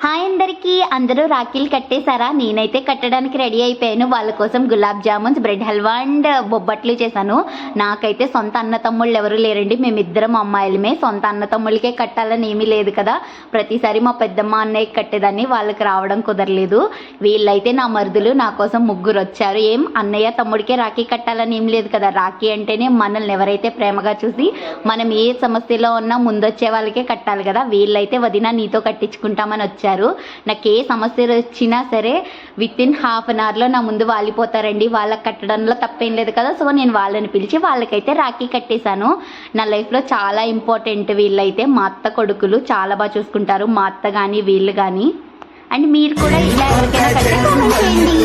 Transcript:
Hi అందరికీ, అందరూ రాఖీలు కట్టేశారా? నేనైతే కట్టడానికి రెడీ అయిపోయాను. వాళ్ళ కోసం గులాబ్ జామున్స్, బ్రెడ్ హల్వా అండ్ బొబ్బట్లు చేశాను. నాకైతే సొంత అన్న తమ్ముళ్ళు ఎవరు లేరండి, మేమిద్దరం అమ్మాయిలమే. సొంత అన్న తమ్ముళ్ళకే కట్టాలని ఏమీ లేదు కదా, ప్రతిసారి మా పెద్దమ్మ అన్నయ్యకి కట్టేదాన్ని, వాళ్ళకి రావడం కుదరలేదు. వీళ్ళైతే నా మరుదులు, నా కోసం ముగ్గురు వచ్చారు. ఏం అన్నయ్య తమ్ముడికే రాఖీ కట్టాలని ఏం లేదు కదా, రాఖీ అంటేనే మనల్ని ఎవరైతే ప్రేమగా చూసి మనం ఏ సమస్యలో ఉన్నా ముందొచ్చే వాళ్ళకే కట్టాలి కదా. వీళ్ళైతే వదిన నీతో కట్టించుకుంటామని వచ్చారు. నాకు ఏ సమస్యలు వచ్చినా సరే విత్ ఇన్ హాఫ్ అన్ అవర్లో నా ముందు వాలిపోతారండి. వాళ్ళకి కట్టడంలో తప్పేం లేదు కదా. సో నేను వాళ్ళని పిలిచి వాళ్ళకైతే రాఖీ కట్టేశాను. నా లైఫ్లో చాలా ఇంపార్టెంట్ వీళ్ళైతే. మా అత్త కొడుకులు చాలా బాగా చూసుకుంటారు, మా అత్త కానీ వీళ్ళు కానీ. అండ్ మీరు కూడా ఇలా ఎవరికైనా కట్టేయండి.